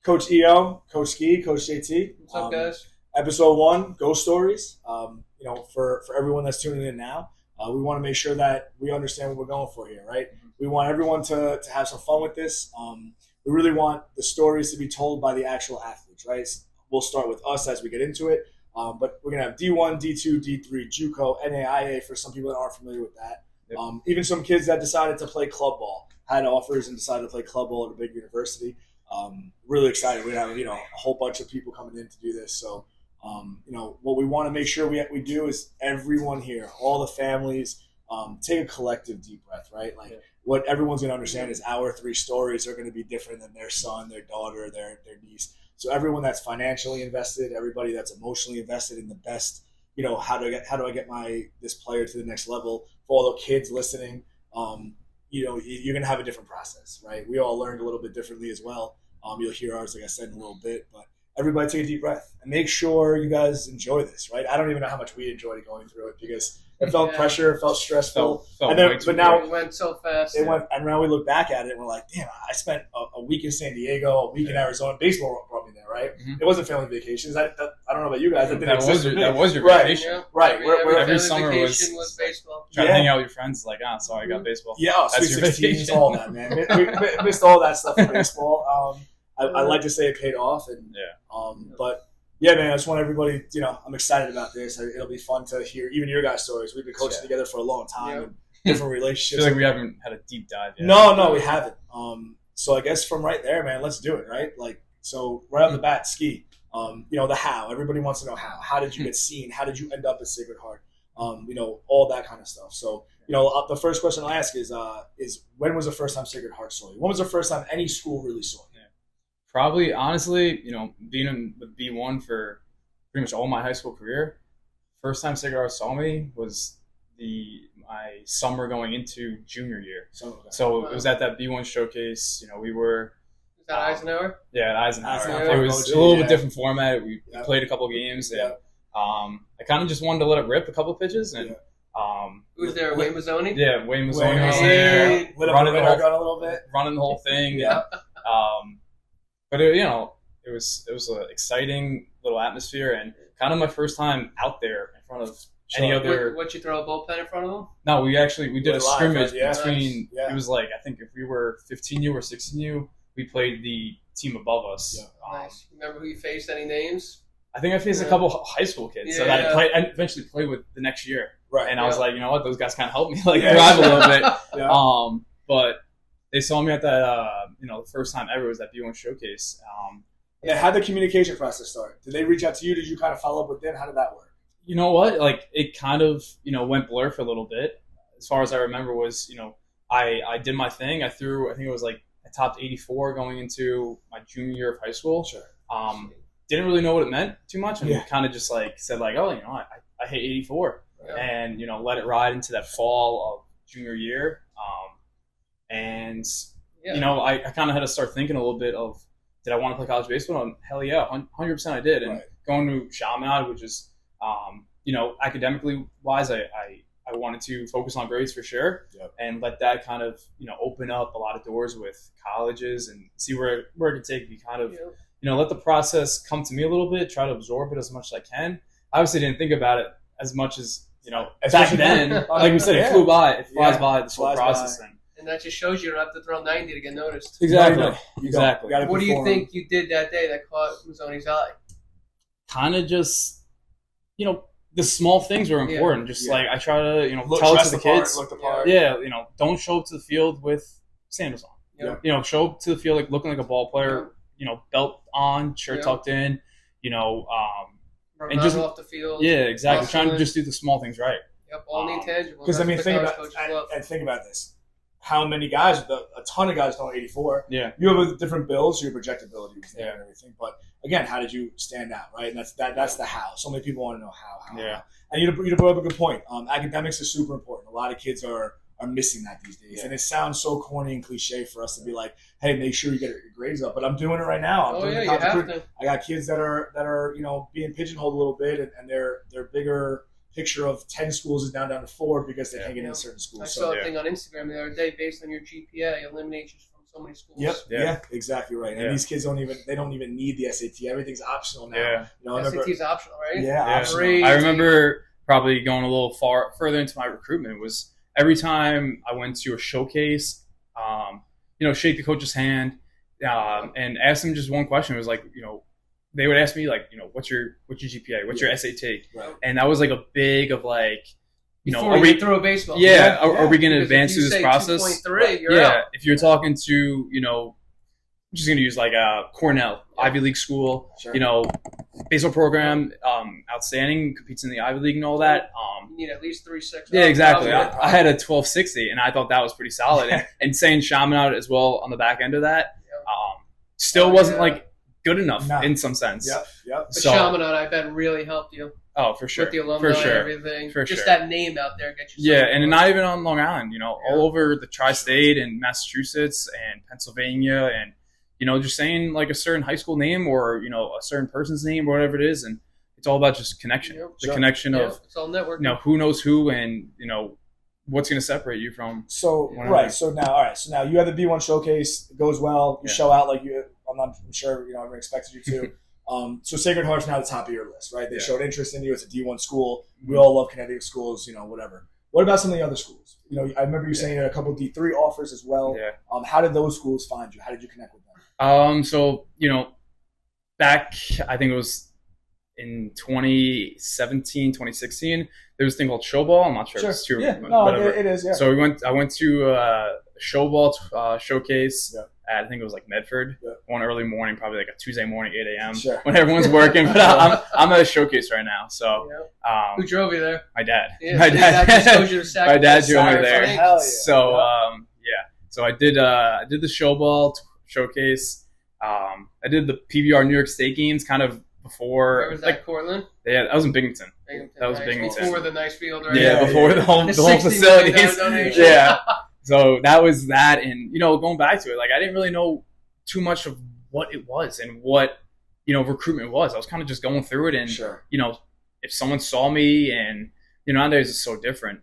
Coach EO, Coach Ski, Coach JT. What's up, guys? Episode 1, Ghost Stories. For everyone that's tuning in now, we want to make sure that we understand what we're going for here, right? We want everyone to have some fun with this. We really want the stories to be told by the actual athletes, right? We'll start with us as we get into it, but we're going to have D1, D2, D3, JUCO, NAIA for some people that aren't familiar with that. Yep. Even some kids that decided to play club ball, had offers and decided to play club ball at a big university. Really excited. We have a whole bunch of people coming in to do this. So, what we want to make sure we do is everyone here, all the families, take a collective deep breath, right? Like what everyone's going to understand is our 3 stories are going to be different than their son, their daughter, their niece. So everyone that's financially invested, everybody that's emotionally invested in the best, how do I get this player to the next level? For all the kids listening, you're going to have a different process, right? We all learned a little bit differently as well. You'll hear ours, like I said, in a little bit, but everybody take a deep breath and make sure you guys enjoy this, right? I don't even know how much we enjoyed going through it because it felt pressure, it felt stressful. It went so fast. And now we look back at it and we're like, damn, I spent a week in San Diego, a week in Arizona. Baseball brought me there, right? Mm-hmm. It wasn't family vacations. I don't know about you guys. That was your right. vacation. Yeah. Right. Every summer was baseball. Trying to hang out with your friends. Like, sorry, I got baseball. Yeah, that's Sweet your 16s, all that, man. We missed all that stuff in baseball. I like to say it paid off. But yeah, man, I just want everybody, I'm excited about this. It'll be fun to hear even your guys' stories. We've been coaching together for a long time and different relationships. I feel like we haven't had a deep dive yet. No, we haven't. So I guess from right there, man, let's do it, right? Like, so right off the bat, Ski, the how. Everybody wants to know how. How did you get seen? How did you end up at Sacred Heart? All that kind of stuff. So, the first question I'll ask is when was the first time Sacred Heart saw you? When was the first time any school really saw you? Probably, honestly, being with B1 for pretty much all my high school career, first time Sacred Heart saw me was my summer going into junior year. So it was at that B1 showcase. We were. Is that Eisenhower? Yeah, at Eisenhower. It was a little bit different format. We played a couple games, and I kind of just wanted to let it rip a couple pitches. And who was there? Wayne Mazzoni? Yeah, Wayne Mazzoni was there, running the whole thing. Yeah. But it was an exciting little atmosphere and kind of my first time out there in front of any other. What you throw a bullpen in front of them? No, we did a scrimmage between. Yeah. It was like I think if we were 15U or 16U, we played the team above us. Yeah. Nice. Remember who you faced? Any names? I think I faced a couple high school kids that I eventually played with the next year. Right. And I was like, you know what, those guys kind of helped me drive a little bit. Yeah. But they saw me at that, the first time ever was that B1 showcase. How'd the communication process start? Did they reach out to you? Did you kind of follow up with them? How did that work? You know what? Like, it kind of, went blur for a little bit. As far as I remember was, I did my thing. I think it was like I topped 84 going into my junior year of high school. Sure. Didn't really know what it meant too much. And kind of just said I hit 84. Yeah. And, let it ride into that fall of junior year. I kind of had to start thinking a little bit of, did I want to play college baseball? And hell yeah, 100% I did. And going to Chaminade, which is, academically wise, I wanted to focus on grades for sure, and let that kind of, open up a lot of doors with colleges and see where it could take me. Kind of, let the process come to me a little bit, try to absorb it as much as I can. I obviously didn't think about it as much as, back then. Like we said, it flew by. It flies by this whole process thing. And that just shows you don't have to throw 90 to get noticed. Exactly. What do you think you did that day that caught Mazzoni's eye? Kind of just, the small things were important. I try to, tell it to the kids. Look the part. Yeah, don't show up to the field with sandals on. Yeah. Show up to the field looking like a ball player. Belt on, shirt tucked in. And just off the field. Yeah, exactly. Trying to just do the small things right. Yep, all the intangibles. Because think about this. How many guys? A ton of guys don't 84. Yeah. You have a different build, so your projectability was there and everything. But again, how did you stand out, right? And that's the how. So many people want to know how. Yeah. And you brought up a good point. Academics is super important. A lot of kids are missing that these days. And it sounds so corny and cliche for us to be like, hey, make sure you get your grades up. But I'm doing it right now. You have to. I got kids that are being pigeonholed a little bit, and their bigger picture of 10 schools is down to 4 because they can't get into certain schools. I saw a thing on Instagram the other day based on your GPA eliminates you from so many schools. Yep. Yeah, exactly right. And these kids don't even need the SAT. Everything's optional now. Yeah. You know, SAT's optional, right? Yeah, optional. I remember probably going a little further into my recruitment was every time I went to a showcase, shake the coach's hand, and ask them just one question. It was like, they would ask me like, what's your GPA? What's your SAT? Right. And that was like a big of like, are we throw a baseball? Yeah. Are we going to advance through this process? 2.3, you're out. If you're talking to, I'm just going to use like Cornell, Ivy League school, sure. baseball program, outstanding, competes in the Ivy League and all that. You need at least 3.6. Yeah, exactly. I had a 1260, and I thought that was pretty solid. and saying Chaminade as well on the back end of that, still wasn't like good enough in some sense. Yep. But Chaminade, I bet, really helped you. Oh, for sure. With the alumni and everything. Just that name out there gets you. Yeah, and not even on Long Island, all over the tri-state and Massachusetts and Pennsylvania and, just saying like a certain high school name or, a certain person's name or whatever it is. And it's all about just connection. Yep. The connection of, it's all networking. Who knows who and, what's going to separate you from. So now you have the B1 showcase. It goes well. You show out like I'm sure, everyone expected you to. So Sacred Heart's now at the top of your list, right? They showed interest in you. It's a D1 school. We all love Connecticut schools, whatever. What about some of the other schools? I remember you saying you had a couple of D3 offers as well. Yeah. How did those schools find you? How did you connect with them? Back, I think it was in 2017, 2016, there was a thing called Showball. I'm not sure if it's true. Yeah, no, it is, yeah. So I went to a Showball showcase. Yeah. I think it was like Medford, one early morning, probably like a Tuesday morning, 8 a.m. Sure. When everyone's working. But I'm at a showcase right now. So, who drove you there? My dad. Yeah, my dad. My dad drove me there. Hell yeah. So, So I did the Showball showcase. I did the PBR New York State games kind of before. Where was that? Cortland? Yeah, that was in Binghamton. That was nice. Binghamton. Before the nice field, right? Yeah, before the whole facilities. Yeah. So that was that, and going back to it, like I didn't really know too much of what it was and what recruitment was. I was kind of just going through it, and if someone saw me, and nowadays it's so different.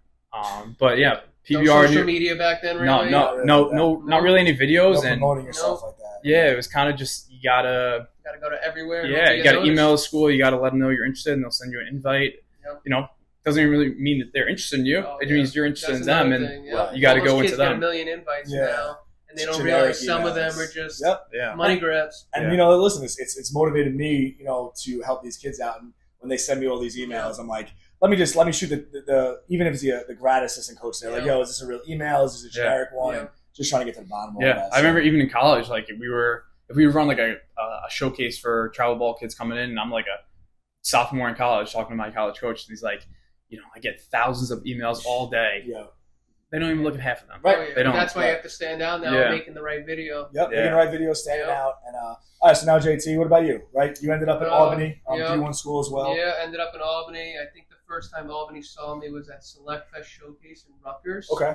But yeah, PBR. No social media back then, really? No, not really any videos and promoting yourself like that. Yeah, it was kind of just you gotta go to everywhere. Yeah, you gotta email the school. You gotta let them know you're interested, and they'll send you an invite. Yep. Doesn't even really mean that they're interested in you. It means you're interested in them, and you got to go into them. Get a million invites now, and they don't realize some of them are just money grabs. And listen, it's motivated me, to help these kids out. And when they send me all these emails, I'm like, let me shoot the even if it's the grad assistant coach there, like, yo, is this a real email? Is this a generic one? And just trying to get to the bottom of all that. I remember even in college, like if we would run like a showcase for travel ball kids coming in, and I'm like a sophomore in college talking to my college coach, and he's like, I get thousands of emails all day. Yeah. They don't even look at half of them. Right. They don't. That's why you have to stand out now, making the right video. Yep. Making the right video, standing out. And all right. So now, JT, what about you? Right. You ended up at Albany, D1 school as well. Yeah. Ended up in Albany. I think the first time Albany saw me was at Select Fest Showcase in Rutgers. Okay.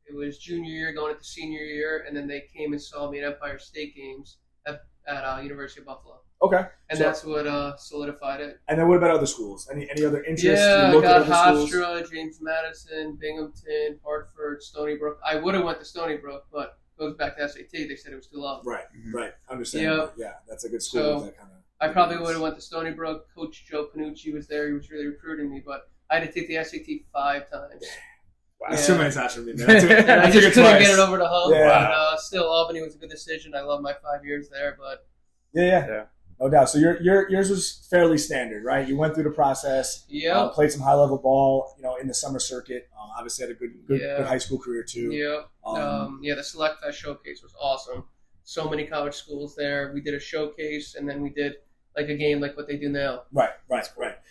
It was junior year going into senior year, and then they came and saw me at Empire State Games at University of Buffalo. Okay. And that's what solidified it. And then what about other schools? Any other interests? Yeah, I got Hofstra, James Madison, Binghamton, Hartford, Stony Brook. I would have went to Stony Brook, but it goes back to SAT. They said it was too low. Right. Understand. Yeah, that's a good school. So with that kind of I probably would have went to Stony Brook. Coach Joe Panucci was there. He was really recruiting me, but I had to take the SAT 5 times. Wow. That's too many times for me. I just couldn't get it over the hump. Yeah. But still, Albany was a good decision. I love my 5 years there, but yeah. No doubt. So yours was fairly standard, right? You went through the process. Yeah. Played some high level ball, in the summer circuit. Obviously had a good high school career too. Yeah. The Select Fest Showcase was awesome. So many college schools there. We did a showcase, and then we did like a game like what they do now. Right.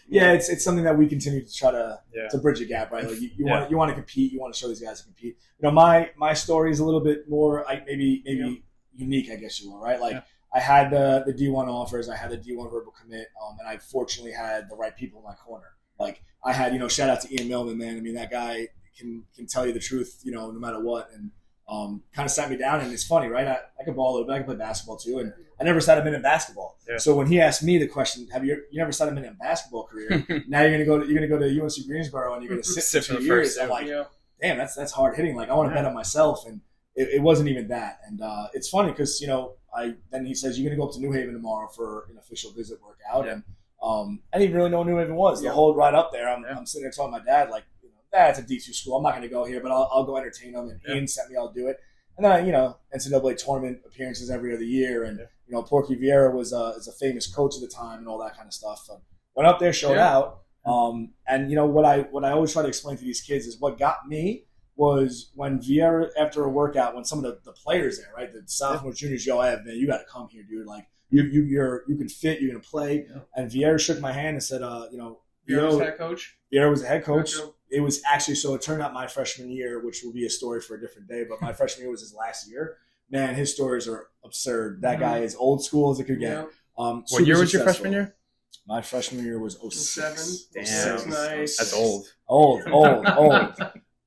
Yeah, it's something that we continue to try to bridge a gap, right? Like you want to compete, you want to show these guys to compete. My story is a little bit more maybe unique, I guess you will, right? Like I had the D1 offers, I had the D1 verbal commit, and I fortunately had the right people in my corner. Like I had, shout out to Ian Millman, man. I mean, that guy can tell you the truth, no matter what, and kind of sat me down. And it's funny, right? I could ball a little bit, I could play basketball too, and I never sat a minute in basketball. Yeah. So when he asked me the question, "Have you never sat a minute in basketball career?" Now you're gonna go to UNC Greensboro and you're gonna sit for 2 years. I'm like, damn, that's hard hitting. Like I want to bet on myself, and it wasn't even that. And it's funny because then he says you're gonna go up to New Haven tomorrow for an official visit workout, and I didn't even really know what New Haven was. The whole ride up there, I'm sitting there telling my dad like, it's a D2 school. I'm not gonna go here, but I'll go entertain them. And Ian sent me, I'll do it. And then NCAA tournament appearances every other year, and Porky Vieira is a famous coach at the time and all that kind of stuff. So went up there, showed out, and what I always try to explain to these kids is what got me was when Vieira, after a workout, when some of the players there, right, the sophomores, juniors yell, "Hey, man, you got to come here, dude! Like you can fit, you're gonna play." Yeah. And Vieira shook my hand and said, Vieira was head coach. Vieira was the head coach. It was actually, so it turned out my freshman year, which will be a story for a different day, but my freshman year was his last year. Man, his stories are absurd. That guy is old school as it could get. What year was your freshman year? My freshman year was 06. Damn, nice. That's old. Old.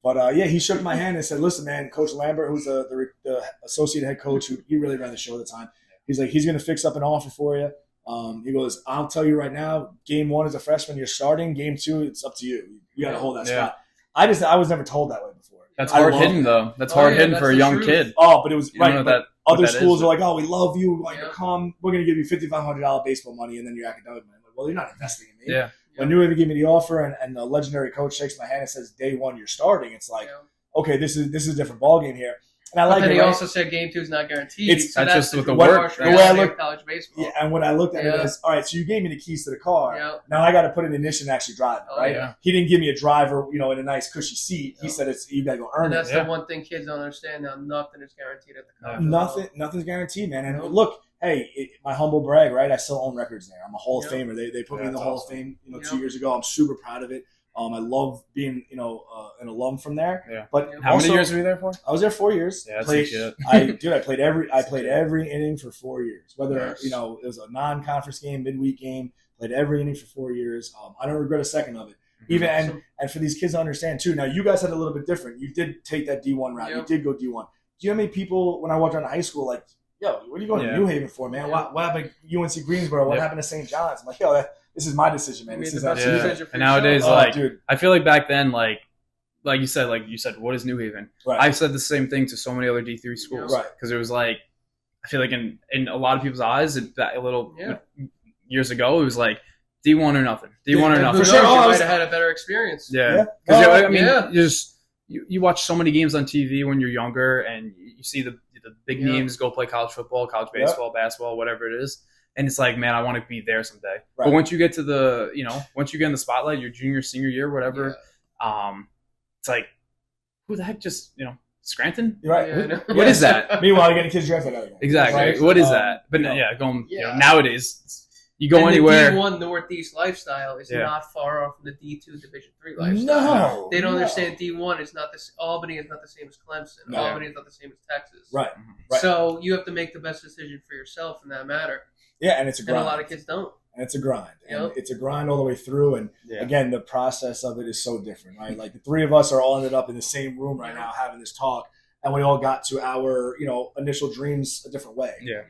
But he shook my hand and said, "Listen, man, Coach Lambert, who's the associate head coach, he really ran the show at the time. He's like, he's going to fix up an offer for you. He goes, I'll tell you right now, game 1 as a freshman, you're starting. Game 2, it's up to you. You got to hold that spot." I was never told that way before. That's hard hitting, though. That's hard hitting for a young kid. Oh, but it was right. But other schools are like, "Oh, we love you. We want you to come. We're going to give you $5,500 baseball money, and then your academic money." I'm like, well, you're not investing in me. Yeah. When New Haven gave me the offer, and the legendary coach shakes my hand and says, "Day 1, you're starting." It's like, okay, this is a different ballgame here. And I like it. He also said game 2 is not guaranteed. That's just with the work. The way I look college baseball. Yeah, and when I looked at it as, all right, so you gave me the keys to the car. Yeah. Now I got to put an ignition and actually drive it, right? Yeah. He didn't give me a driver, in a nice cushy seat. He said you got to go earn and it. That's the one thing kids don't understand now. Nothing is guaranteed at the college. Nothing's guaranteed, man. And look, hey, my humble brag, right? I still own records there. I'm a Hall of Famer. They put me in the Hall of Fame, 2 years ago. I'm super proud of it. I love being, an alum from there. Yeah. But how many years were you there for? I was there 4 years. Yeah, that's shit. I played every inning for 4 years. Whether it was a non-conference game, midweek game, played every inning for 4 years. I don't regret a second of it. Even and for these kids to understand too. Now you guys had a little bit different. You did take that D1 route. You did go D1. Do you know how many people when I walked around high school like, "Yo, what are you going to New Haven for, man? What happened to UNC Greensboro? What happened to St. John's?" I'm like, "Yo, this is my decision, man. This is And nowadays, dude. I feel like back then, like you said, what is New Haven? Right. I said the same thing to so many other D3 schools, right? Because it was like, I feel like in a lot of people's eyes, years ago, it was like D1 or nothing, D1 or nothing. For sure, you might have had a better experience. Yeah, because you watch so many games on TV when you're younger, and you see the big names go play college football, college baseball, basketball, whatever it is. And it's like, man, I want to be there someday. Right. But once you get to once you get in the spotlight, your junior, senior year, whatever, it's like, who the heck just, Scranton? Right. What is that? Meanwhile, you're getting kids drafted out again. Exactly. Right? What is that? But nowadays, you go anywhere. The D1 Northeast lifestyle is not far off from the D2 Division III lifestyle. No. They don't understand D1 is not this. Albany is not the same as Clemson. No. Albany is not the same as Texas. Right. So you have to make the best decision for yourself in that matter. Yeah, and it's a grind. And a lot of kids don't. And it's a grind. And it's a grind all the way through. And again, the process of it is so different, right? Like the three of us are all ended up in the same room right now having this talk. And we all got to our, initial dreams a different way. Yeah.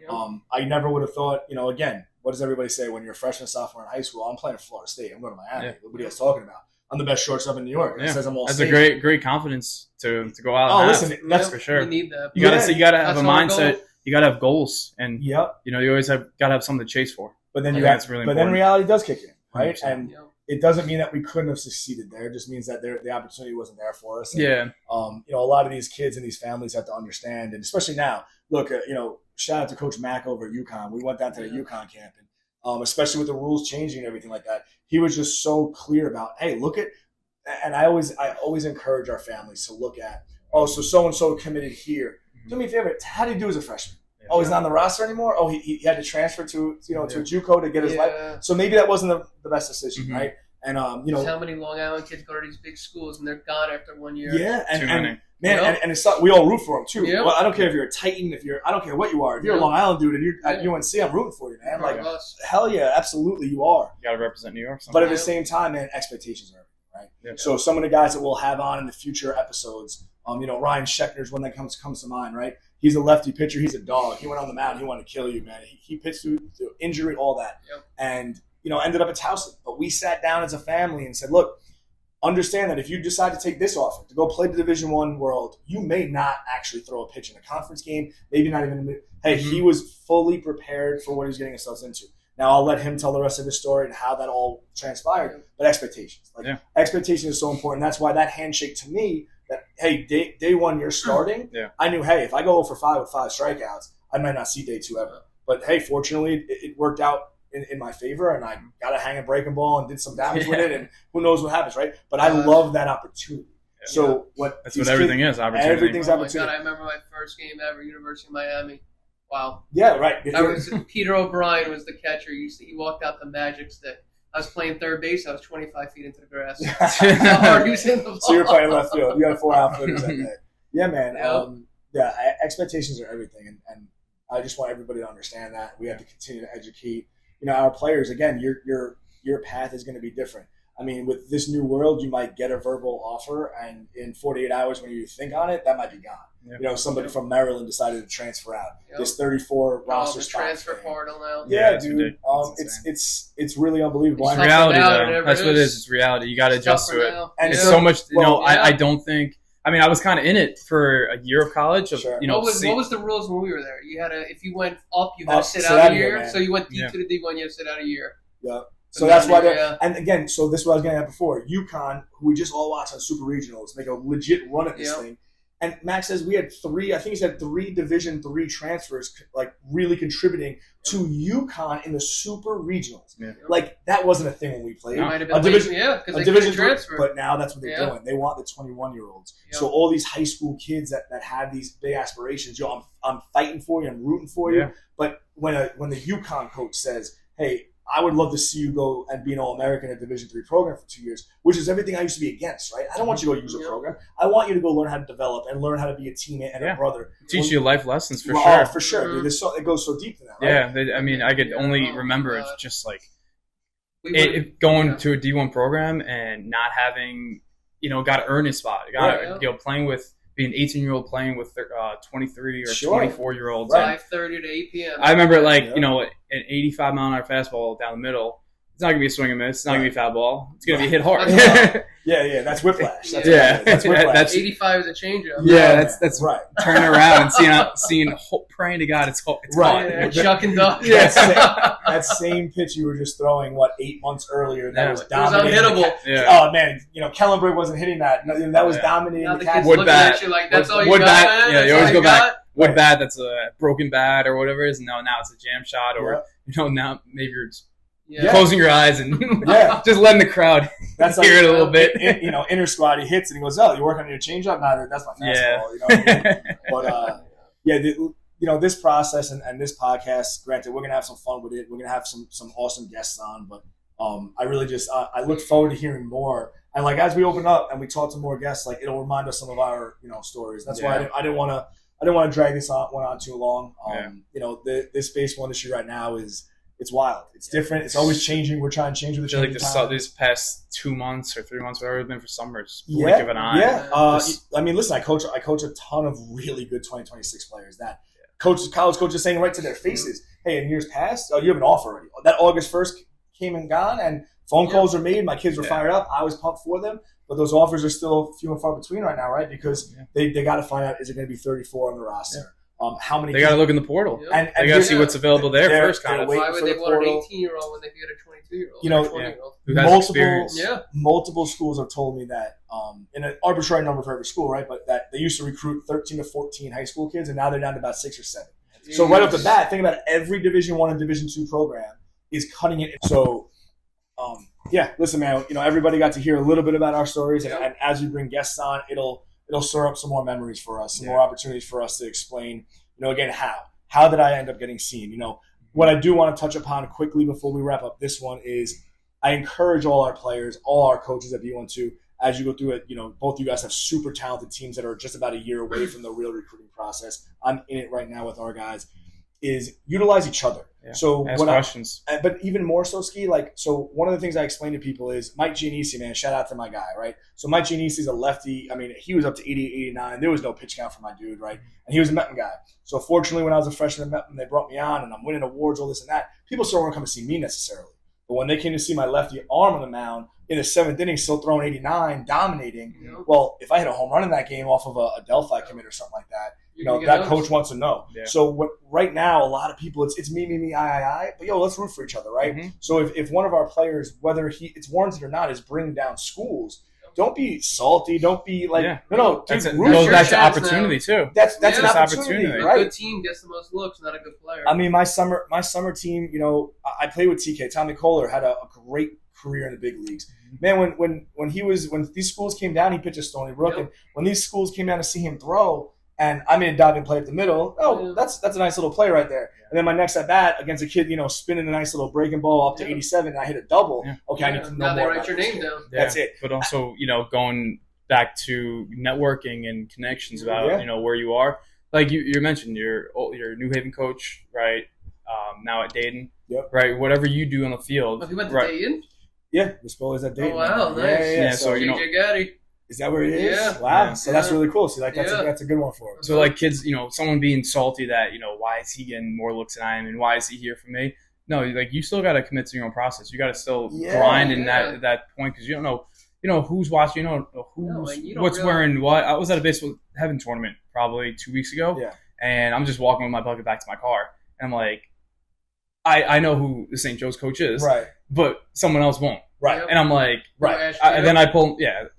I never would have thought, again, what does everybody say when you're a freshman, sophomore in high school? I'm playing for Florida State. I'm going to Miami. Nobody else talking about. I'm the best shortstop in New York. It says I'm all That's state. a great confidence to go out. Oh, and listen, that's for sure. You need that. You gotta have a mindset. You gotta have goals, and you always gotta have something to chase for. But then then reality does kick in, right? 100%. And it doesn't mean that we couldn't have succeeded there. It just means that the opportunity wasn't there for us. And, a lot of these kids and these families have to understand, and especially now. Look, shout out to Coach Mack over at UConn. We went down to the UConn camp, and especially with the rules changing and everything like that, he was just so clear about, hey, look at. And I always encourage our families to look at, so and so committed here. Do me a favor. How did he do as a freshman? Oh, he's not on the roster anymore. Oh, he had to transfer to to a JUCO to get his life. So maybe that wasn't the best decision, right? And how many Long Island kids go to these big schools and they're gone after 1 year? Yeah, and it's we all root for them too. Well, I don't care if you're a Titan, I don't care what you are. If you're a Long Island dude and you're at UNC, I'm rooting for you, man. Like hell yeah, absolutely you are. You got to represent New York. But at the same time, man, expectations are everything, right? Yeah. So some of the guys that we'll have on in the future episodes, Ryan Scheckner's one that comes to mind, right? He's a lefty pitcher. He's a dog. He went on the mound. He wanted to kill you, man. He pitched through injury, all that. Yep. And, ended up at Towson. But we sat down as a family and said, look, understand that if you decide to take this offer to go play the Division I world, you may not actually throw a pitch in a conference game, maybe not even. Hey, he was fully prepared for what he was getting himself into. Now I'll let him tell the rest of his story and how that all transpired. But expectations, expectation is so important. That's why that handshake to me, that hey, day one you're starting. I knew, hey, if I go 0-for-5 with 5 strikeouts, I might not see day 2 ever. But hey, fortunately, it worked out in my favor, and I got a hanging breaking ball and did some damage with it, and who knows what happens, right? But I love that opportunity. So that's what everything is, opportunity. Everything's opportunity. God, I remember my first game ever, University of Miami. Wow. Yeah, right. Peter O'Brien was the catcher. He walked out the magic stick. I was playing third base. I was 25 feet into the grass. How hard he was in the ball. So you're playing left field. You got 4 outfielders that day. Yeah, man. Expectations are everything, and I just want everybody to understand that. We have to continue to educate, our players. Again, your path is going to be different. I mean, with this new world, you might get a verbal offer, and in 48 hours when you think on it, that might be gone. Yep. Somebody from Maryland decided to transfer out. Yep. This 34 roster spot. Transfer portal now. Yeah, dude. It's really unbelievable. It's reality, though. That's what it is. It's reality. You got to adjust to it. And it's so much. I don't think. I mean, I was kind of in it for a year of college. What was the rules when we were there? You had to, if you went up, you had to sit out a year. So you went deep to the D1, you had to sit out a year. Yeah. So that's why and again, so this is what I was getting at before. UConn, who we just all watched on Super Regionals, make a legit run at this thing. And Max says we had 3 Division III transfers, like really contributing to UConn in the Super Regionals. Yeah. Like that wasn't a thing when we played. It might have been because they couldn't transfer. But now that's what they're doing. They want the 21-year-olds. Yep. So all these high school kids that have these big aspirations, I'm fighting for you, I'm rooting for you. Yeah. But when the UConn coach says, hey, I would love to see you go and be an All-American at Division III program for 2 years, which is everything I used to be against, right? I don't want you to go use a program. I want you to go learn how to develop and learn how to be a teammate and a brother. Teach you life lessons for sure. Oh, for sure. Dude, it goes so deep to that, right? Yeah, I could only remember it's just like going to a D1 program and not having, got to earn a spot. Playing with being an 18-year-old playing with 23 or 24-year-olds. 5:30 to 8 p.m. I remember, an 85-mile-an-hour fastball down the middle. It's not going to be a swing and miss. It's not going to be a foul ball. It's going to be hit hard. Yeah. That's whiplash. That's whiplash. 85 is a changeup. Yeah, that's right. Turning around and seeing, praying to God it's right. Yeah, chuck and duck. That same pitch you were just throwing, 8 months earlier, that was dominating. It was unhittable. Oh, man. Kellenberg wasn't hitting that. That was dominating now the kids looking at you like, that's all you got, man? Yeah, you always go back. Wood bat, that's a broken bat or whatever it is. No, now it's a jam shot or, now maybe you're just closing your eyes and just letting the crowd hear it a little bit. Inner squad, he hits and he goes, oh, you working on your changeup? No, that's my fastball. You know what I mean? But, this process and this podcast, granted, we're going to have some fun with it. We're going to have some awesome guests on, but I really just I look forward to hearing more. And, as we open up and we talk to more guests, it'll remind us some of our, stories. That's why I didn't want to drag this one on too long. This baseball industry right now it's wild. It's different. It's always changing. We're trying to change with the changing time. These past 2 months or 3 months, whatever it's been for summer, it's blink of an eye. Yeah. Listen, I coach a ton of really good 2026 players. That college coaches saying right to their faces, hey, in years past, you have an offer already. That August 1st came and gone, and phone calls were made. My kids were fired up. I was pumped for them. But those offers are still few and far between right now, right? Because they got to find out, is it going to be 34 on the roster? How many? They got to look in the portal. And they got to see what's available there first. Kind of. Why would they want an 18-year-old when they could get a 22-year-old? Multiple schools have told me that, in an arbitrary number for every school, right? But that they used to recruit 13 to 14 high school kids, and now they're down to about 6 or 7. So right off the bat, think about every Division I and Division II program is cutting it. So, listen, man. Everybody got to hear a little bit about our stories, and as we bring guests on, it'll stir up some more memories for us, some more opportunities for us to explain, again, how did I end up getting seen? What I do want to touch upon quickly before we wrap up this one is I encourage all our players, all our coaches at D1-2, as you go through it, both of you guys have super talented teams that are just about a year away from the real recruiting process. I'm in it right now with our guys, is utilize each other. Yeah. So ask questions. But even more so, Ski, so one of the things I explain to people is Mike Giannisi, man, shout out to my guy, right? So Mike Giannisi is a lefty. I mean, he was up to 88, 89. There was no pitch count for my dude, right? And he was a Meppen guy. So fortunately, when I was a freshman at Meppen, they brought me on, and I'm winning awards, all this and that. People still weren't coming to see me necessarily. But when they came to see my lefty arm on the mound, in the 7th inning, still throwing 89, dominating. Yeah. Well, if I hit a home run in that game off of a Delphi commit or something like that, that coach wants to know. Yeah. So right now, a lot of people, it's me, I. But yo, let's root for each other, right? Mm-hmm. So if one of our players, whether it's warranted or not, is bringing down schools, don't be salty. Don't be like no. That's dude, goes back to chance opportunity too. That's an opportunity, opportunity. right? A good team gets the most looks, not a good player. I mean, my summer team, I played with TK. Tommy Kohler had a great career in the big leagues. Man, when these schools came down, he pitched at Stony Brook, and when these schools came down to see him throw, and I made a diving play up the middle. Oh, that's a nice little play right there. And then my next at bat against a kid, spinning a nice little breaking ball up to 87, and I hit a double. Yeah. Okay, I need to know now more. They write your name down. That's it. But also, going back to networking and connections about where you are. Like you mentioned, you're New Haven coach, right? Now at Dayton, right? Whatever you do on the field. Oh, he went to Dayton? Yeah, Rispo is at Dayton. Oh wow, nice. Yeah. So JJ Gaddy. Is that where he is? Yeah. Wow. Yeah. So that's really cool. See, that's a good one for him. So like kids, someone being salty that why is he getting more looks than I am, and why is he here for me? No, like you still got to commit to your own process. You got to still grind in that point because you don't know who's watching. You don't know what's wearing what. I was at a baseball heaven tournament probably 2 weeks ago, and I'm just walking with my bucket back to my car, and I'm like, I know who the St. Joe's coach is, right? But someone else won't. Right. And I'm like, right. And then I pull, No,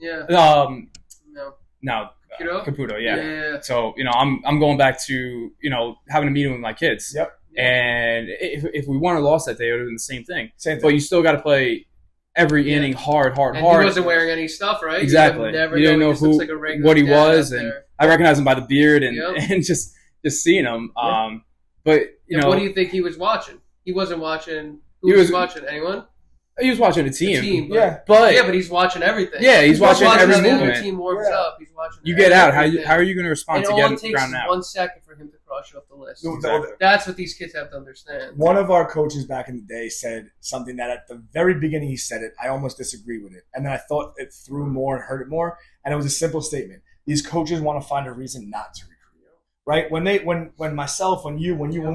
Caputo, yeah. So, I'm going back to, having a meeting with my kids. Yep. And if we won or lost that day, it would have been the same thing. But you still got to play every inning hard. And he wasn't wearing any stuff, right? Exactly. You didn't know what he was. And I recognize him by the beard and just seeing him. But, what do you think he was watching? He wasn't watching. Who was watching? Anyone? He was watching a team. But he's watching everything. Yeah, he's watching every how movement. The other team warms up. He's watching. You get out. How are you going to respond to getting takes ground out? 1 second for him to cross you off the list. Exactly. That's what these kids have to understand. One of our coaches back in the day said something that at the very beginning he said it. I almost disagree with it, and then I thought it through more and heard it more, and it was a simple statement. These coaches want to find a reason not to recruit. Right? When we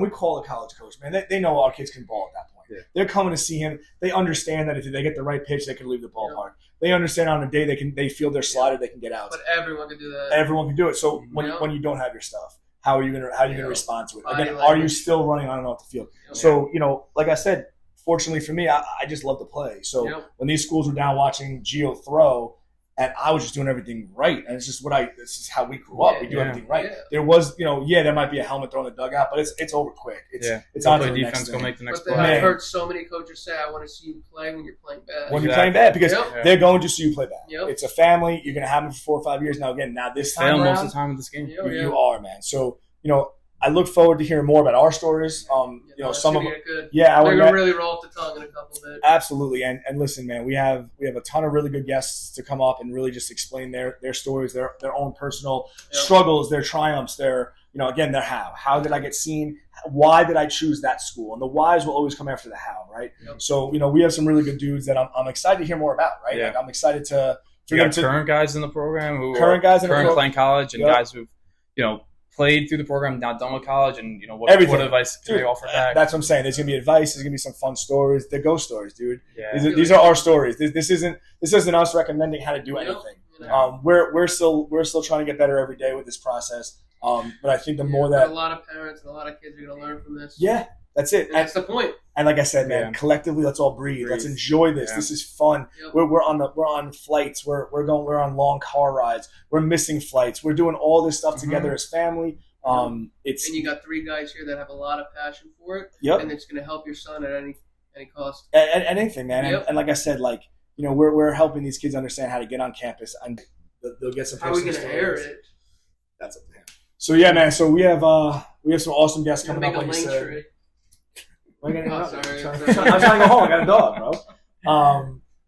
call a college coach, man, they know our kids can ball at that point. Yeah. They're coming to see him. They understand that if they get the right pitch, they can leave the ballpark. They understand on a day they feel their slider, they can get out. But everyone can do that. Everyone can do it. So when you don't have your stuff, how are you gonna respond to it? Again, are you still running on and off the field? So like I said, fortunately for me, I just love to play. So when these schools were down watching Gio throw, and I was just doing everything right, and it's just this is how we grew up. We do everything right. Yeah. There was, there might be a helmet thrown in the dugout, but it's over quick. It's on to the defense. Go make the next play. I've heard so many coaches say, "I want to see you play when you're playing bad." When you're playing bad, because they're going to see you play bad. Yep. It's a family. You're going to have them for 4 or 5 years. Now this time around, most of the time in this game, you are, man. So I look forward to hearing more about our stories. Some of them, they're gonna really roll off the tongue in a couple of minutes. Absolutely, and listen, man, we have a ton of really good guests to come up and really just explain their stories, their own personal struggles, their triumphs, their their how did I get seen, why did I choose that school, and the whys will always come after the how, right? Yep. So we have some really good dudes that I'm excited to hear more about, right? Yeah. Like, I'm excited to current guys in the program who current playing college and guys who've played through the program, not done with college, and what advice can they offer back? That's what I'm saying. There's gonna be advice. There's gonna be some fun stories. They're ghost stories, dude. Yeah. These are our stories. This isn't us recommending how to do anything. We're still trying to get better every day with this process. But I think the more that a lot of parents and a lot of kids are gonna learn from this. Yeah, that's it. And that's the point. And like I said, man, collectively, let's all breathe. Let's enjoy this. Yeah. This is fun. Yep. We're on flights. We're on long car rides. We're missing flights. We're doing all this stuff together as family. And you got 3 guys here that have a lot of passion for it. Yep. And it's going to help your son at any cost. At anything, man. Yep. And like I said, we're helping these kids understand how to get on campus, and they'll get some. How are we going to air it? That's up to him. So yeah, man. So we have some awesome guests coming up. Like you said. I'm trying to go home. I got a dog, bro.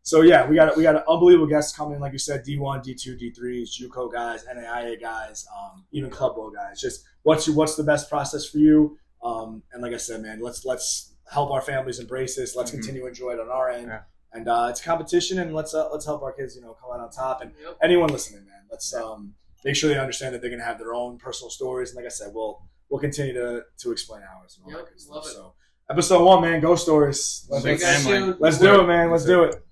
So yeah, we got unbelievable guests coming. Like you said, D1, D2, D3s, JUCO guys, NAIA guys, even club ball guys. Just what's the best process for you? And like I said, man, let's help our families embrace this. Let's continue to enjoy it on our end. Yeah. And it's competition, and let's help our kids, come out on top. And anyone listening, man, let's make sure they understand that they're gonna have their own personal stories. And like I said, we'll continue to explain ours and all that good stuff. So. Episode 1, man. Ghost stories. Let's do it, man. Let's do it.